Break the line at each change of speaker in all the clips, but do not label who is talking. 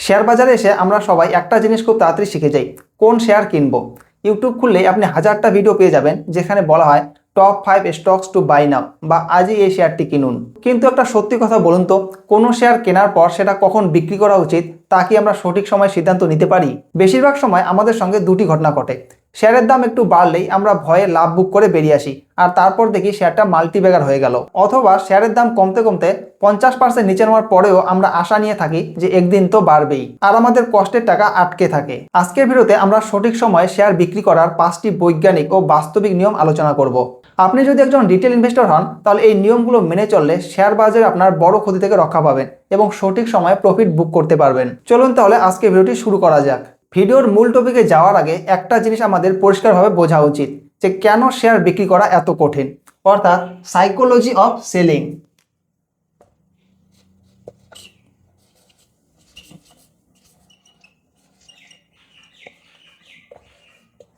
Share বাজারে এসে আমরা সবাই একটা জিনিস খুব তাড়াতাড়ি শিখে যাই, কোন শেয়ার কিনবো। ইউটিউব খুললেই আপনি হাজারটা ভিডিও পেয়ে যাবেন যেখানে বলা হয় টপ 5 স্টকস টু বাই নাও বা আজই এই শেয়ারটি কিনুন। কিন্তু একটা সত্যি কথা বলুন তো, কোনো শেয়ার কেনার পর সেটা কখন বিক্রি করা উচিত তা কি আমরা সঠিক সময় সিদ্ধান্ত নিতে পারি? বেশিরভাগ সময় আমাদের সঙ্গে দুটি ঘটনা ঘটে। শেয়ারের দাম একটু বাড়লেই আমরা ভয়ে লাভ বুক করে বেরিয়ে আসি, আর তারপর দেখি শেয়ারটা মাল্টিব্যাগার হয়ে গেল। অথবা শেয়ারের দাম কমতে কমতে 50% নিচে নেওয়ার পরেও আমরা আশা নিয়ে থাকি যে একদিন তো বাড়বেই, আর আমাদের কষ্টের টাকা আটকে থাকে। আজকের ভিডিওতে আমরা সঠিক সময়ে শেয়ার বিক্রি করার 5টি বৈজ্ঞানিক ও বাস্তবিক নিয়ম আলোচনা করব। আপনি যদি একজন রিটেল ইনভেস্টর হন, তাহলে এই নিয়মগুলো মেনে চললে শেয়ার বাজারে আপনার বড় ক্ষতি থেকে রক্ষা পাবেন এবং সঠিক সময়ে প্রফিট বুক করতে পারবেন। চলুন তাহলে আজকে ভিডিওটি শুরু করা যাক। ভিডিওর মূল টপিকে যাওয়ার আগে একটা জিনিস আমাদের পরিষ্কারভাবে বোঝা উচিত যে কেন শেয়ার বিক্রি করা এত কঠিন, অর্থাৎ psychology of selling.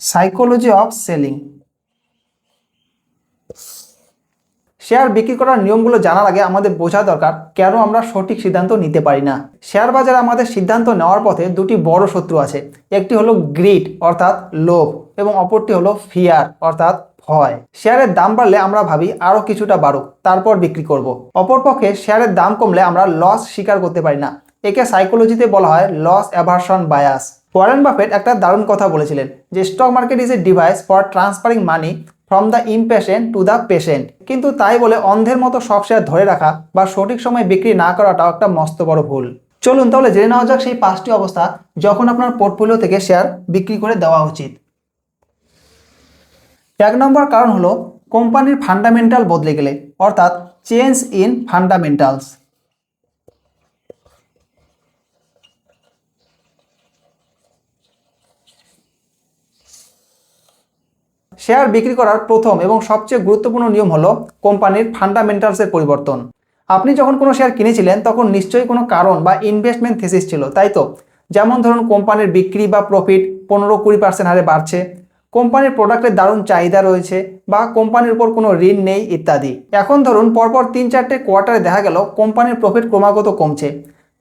Psychology of selling. Share বিক্রি করার নিয়মগুলো জানার আগে আমাদের বোঝা দরকার কেন আমরা সঠিক সিদ্ধান্ত নিতে পারি না। শেয়ার বাজারে আমাদের সিদ্ধান্ত নেওয়ার পথে দুটি বড় শত্রু আছে। একটি হলো গ্রিড অর্থাৎ লোভ, এবং অপরটি হলো ফিয়ার অর্থাৎ ভয়। শেয়ারের দাম বাড়লে আমরা ভাবি আরো কিছুটা বাড়ুক তারপর বিক্রি করব। অপরপক্ষে শেয়ারের দাম কমলে আমরা লস স্বীকার করতে পারি না। একে সাইকোলজিতে বলা হয় loss aversion bias. Warren Buffett একটা দারুণ কথা বলেছিলেন যে stock market is a device for transferring money from the impatient to the patient. কিন্তু তাই বলে অন্ধের মতো সব শেয়ার ধরে রাখা বা সঠিক সময় বিক্রি না করাটাও একটা মস্ত বড় ভুল। চলুন তাহলে জেনে নেওয়া যাক সেই 5টি অবস্থা যখন আপনার পোর্টফোলিও থেকে শেয়ার বিক্রি করে দেওয়া উচিত। 1 নম্বর কারণ হলো কোম্পানির ফান্ডামেন্টাল বদলে গেলে, অর্থাৎ চেঞ্জ ইন ফান্ডামেন্টালস। শেয়ার বিক্রি করার প্রথম এবং সবচেয়ে গুরুত্বপূর্ণ নিয়ম হলো কোম্পানির ফান্ডামেন্টালসের পরিবর্তন। আপনি যখন কোনো শেয়ার কিনেছিলেন তখন নিশ্চয়ই কোনো কারণ বা ইনভেস্টমেন্ট থিসিস ছিল, তাই তো? যেমন ধরুন কোম্পানির বিক্রি বা প্রফিট 15-20% হারে বাড়ছে, কোম্পানির প্রোডাক্টের দারুণ চাহিদা রয়েছে, বা কোম্পানির উপর কোনো ঋণ নেই ইত্যাদি। এখন ধরুন পরপর 3-4টে কোয়ার্টারে দেখা গেল কোম্পানির প্রফিট ক্রমাগত কমছে,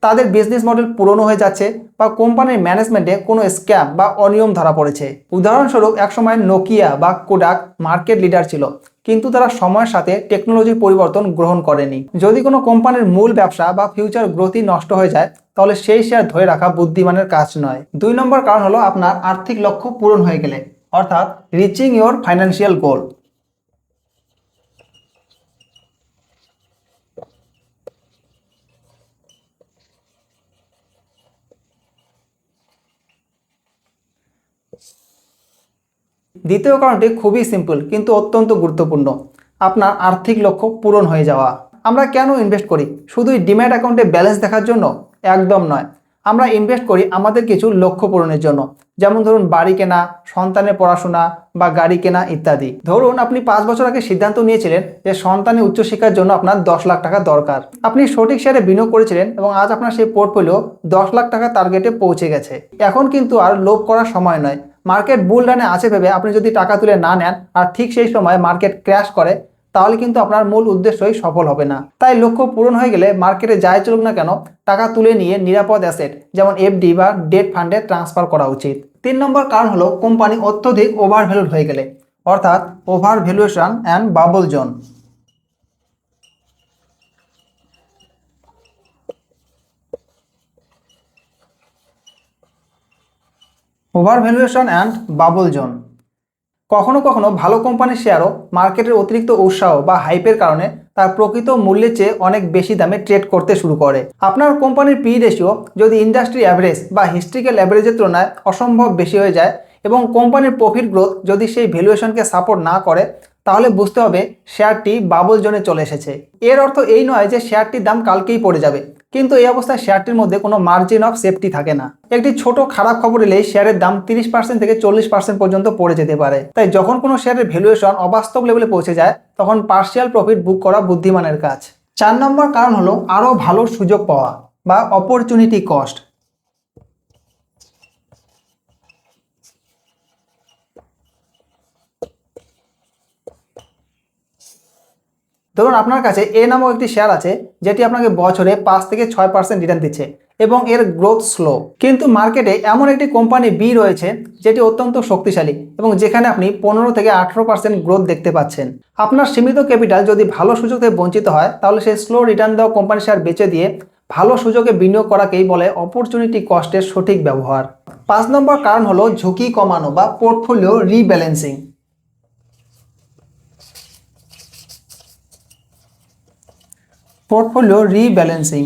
তাদের বিজনেস মডেল পুরনো হয়ে যাচ্ছে, বা কোম্পানির ম্যানেজমেন্টে কোনো স্ক্যাম বা অনিয়ম ধরা পড়েছে। উদাহরণস্বরূপ একসময় নোকিয়া বা কোডাক মার্কেট লিডার ছিল, কিন্তু তারা সময়ের সাথে টেকনোলজির পরিবর্তন গ্রহণ করেনি। যদি কোনো কোম্পানির মূল ব্যবসা বা ফিউচার গ্রোথই নষ্ট হয়ে যায়, তাহলে সেই শেয়ার ধরে রাখা বুদ্ধিমানের কাজ নয়। 2 নম্বর কারণ হলো আপনার আর্থিক লক্ষ্য পূরণ হয়ে গেলে, অর্থাৎ রিচিং ইয়োর ফাইন্যান্সিয়াল গোল। দ্বিতীয় কারণটি খুবই সিম্পল কিন্তু অত্যন্ত গুরুত্বপূর্ণ, আপনার আর্থিক লক্ষ্য পূরণ হয়ে যাওয়া। আমরা কেন ইনভেস্ট করি? শুধুই ডিম্যাট অ্যাকাউন্টে ব্যালেন্স দেখার জন্য? একদম নয়। আমরা ইনভেস্ট করি আমাদের কিছু লক্ষ্য পূরণের জন্য, যেমন ধরুন বাড়ি কেনা, সন্তানের পড়াশোনা বা গাড়ি কেনা ইত্যাদি। ধরুন আপনি 5 বছর আগে সিদ্ধান্ত নিয়েছিলেন যে সন্তানের উচ্চশিক্ষার জন্য আপনার 10 লাখ টাকা দরকার। আপনি সঠিক শেয়ারে বিনিয়োগ করেছিলেন এবং আজ আপনার সেই পোর্টফোলিও 10 লাখ টাকা টার্গেটে পৌঁছে গেছে। এখন কিন্তু আর লোভ করার সময় নয়। মার্কেট বুল রানে আছে ভেবে আপনি যদি টাকা তুলে না নেন আর ঠিক সেই সময় মার্কেট ক্র্যাশ করে, তাহলে কিন্তু আপনার মূল উদ্দেশ্যই সফল হবে না। তাই লক্ষ্য পূরণ হয়ে গেলে মার্কেটে যাই চলুক না কেন, টাকা তুলে নিয়ে নিরাপদ অ্যাসেট যেমন এফডি বা ডেট ফান্ডে ট্রান্সফার করা উচিত। 3 নম্বর কারণ হলো কোম্পানি অত্যধিক ওভার ভ্যালুড হয়ে গেলে, অর্থাৎ over valuation and bubble zone. Over valuation and bubble zone. কখনো কখনো ভালো কোম্পানির শেয়ারও মার্কেটের অতিরিক্ত উৎসাহ বা হাইপের কারণে তার প্রকৃত মূল্যের চেয়ে অনেক বেশি দামে ট্রেড করতে শুরু করে। আপনার কোম্পানির পি রেশিও যদি ইন্ডাস্ট্রি অ্যাভারেজ বা হিস্ট্রিক্যাল অ্যাভারেজের তুলনায় অসম্ভব বেশি হয়ে যায় এবং কোম্পানির প্রফিট গ্রোথ যদি সেই ভ্যালুয়েশনকে সাপোর্ট না করে, তাহলে বুঝতে হবে শেয়ারটি বাবল জোনে চলে এসেছে। এর অর্থ এই নয় যে শেয়ারটির দাম কালকেই পড়ে যাবে, কিন্তু এই অবস্থায় শেয়ারটির মধ্যে কোনো মার্জিন অফ সেফটি থাকে না। একটি ছোট খারাপ খবর এলেই শেয়ারের দাম 30% থেকে 40% পর্যন্ত পড়ে যেতে পারে। তাই যখন কোনো শেয়ারের ভ্যালুয়েশন অবাস্তব লেভেলে পৌঁছে যায়, তখন পার্শিয়াল প্রফিট বুক করা বুদ্ধিমানের কাজ। 4 নম্বর কারণ হলো আরও ভালো সুযোগ পাওয়া বা অপরচুনিটি কস্ট। ধরুন আপনার কাছে এ নামক একটি শেয়ার আছে যেটি আপনাকে বছরে 5 থেকে 6% রিটার্ন দিচ্ছে এবং এর গ্রোথ স্লো। কিন্তু মার্কেটে এমন একটি কোম্পানি বি রয়েছে যেটি অত্যন্ত শক্তিশালী এবং যেখানে আপনি 15 থেকে 18% গ্রোথ দেখতে পাচ্ছেন। আপনার সীমিত ক্যাপিটাল যদি ভালো সুযোগ থেকে বঞ্চিত হয় তাহলে সেই স্লো রিটার্ন দেওয়া কোম্পানি শেয়ার বেচে দিয়ে ভালো সুযোগে বিনিয়োগ করাকেই বলে অপরচুনিটি কস্টের সঠিক ব্যবহার। 5 নম্বর কারণ হলো ঝুঁকি কমানো বা পোর্টফোলিও রিব্যালেন্সিং। Portfolio rebalancing.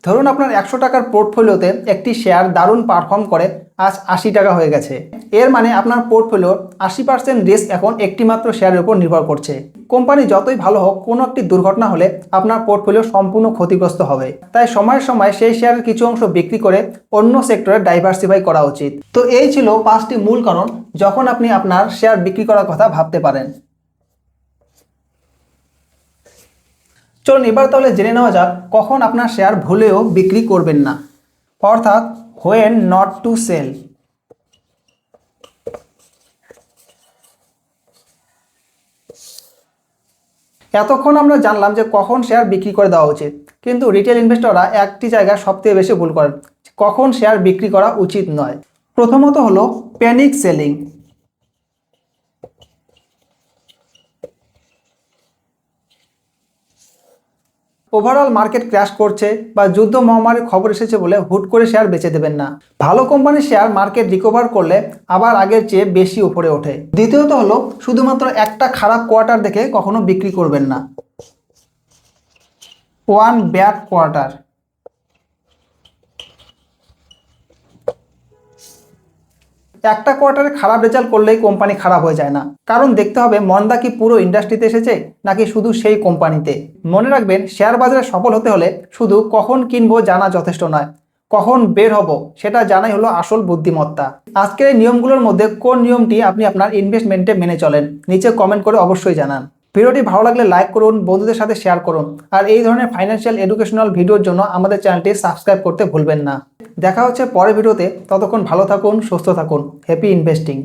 ধরুন আপনার 100 টাকার পোর্টফোলিওতে একটি শেয়ার দারুণ পারফর্ম করে আজ 80 টাকা হয়ে গেছে। এর মানে আপনার পোর্টফোলিওর 80% রিস্ক এখন একটি মাত্র শেয়ারের উপর নির্ভর করছে। কোম্পানি যতই ভালো হোক, কোনো একটি দুর্ঘটনা হলে আপনার পোর্টফোলিও সম্পূর্ণ ক্ষতিগ্রস্ত হবে। তাই সময় সময় সেই শেয়ারের কিছু অংশ বিক্রি করে অন্য সেক্টরে ডাইভার্সিফাই করা উচিত। তো এই ছিল 5টি মূল কারণ যখন আপনি আপনার শেয়ার বিক্রি করার কথা ভাবতে পারেন। চলুন এবার তাহলে জেনে নেওয়া যাক কখন আপনার শেয়ার ভুলেও বিক্রি করবেন না, অর্থাৎ হোয়েন নট টু সেল। এতক্ষণ আমরা জানলাম যে কখন শেয়ার বিক্রি করে দেওয়া উচিত, কিন্তু রিটেল ইনভেস্টররা একটি জায়গায় সবথেকে বেশি ভুল করেন, কখন শেয়ার বিক্রি করা উচিত নয়। প্রথমত হলো panic selling. Overall market crash করছে বা যুদ্ধ মহামারীর খবর এসেছে বলে হুট করে শেয়ার বেচে দেবেন না। ভালো কোম্পানির শেয়ার মার্কেট রিকভার করলে আবার আগের চেয়ে বেশি উপরে ওঠে। দ্বিতীয়ত হলো শুধুমাত্র একটা খারাপ কোয়ার্টার দেখে কখনো বিক্রি করবেন না। One bad quarter. একটা কোয়ার্টারে খারাপ রেজাল্ট করলেই কোম্পানি খারাপ হয়ে যায় না, কারণ দেখতে হবে মন্দা কি পুরো ইন্ডাস্ট্রিতে এসেছে নাকি শুধু সেই কোম্পানিতে। মনে রাখবেন, শেয়ার বাজারে সফল হতে হলে শুধু কখন কিনবো জানা যথেষ্ট নয়, কখন বের হব সেটা জানাই হলো আসল বুদ্ধিমত্তা। আজকের এই নিয়মগুলোর মধ্যে কোন নিয়মটি আপনি আপনার ইনভেস্টমেন্টে মেনে চলেন নিচে কমেন্ট করে অবশ্যই জানান। ভিডিওটি ভালো লাগলে লাইক করুন, বন্ধুদের সাথে শেয়ার করুন, আর এই ধরনের ফাইন্যান্সিয়াল এডুকেশনাল ভিডিওর জন্য আমাদের চ্যানেলটি সাবস্ক্রাইব করতে ভুলবেন না। দেখা হচ্ছে পরের ভিডিওতে, ততক্ষণ ভালো থাকুন, সুস্থ থাকুন। Happy investing.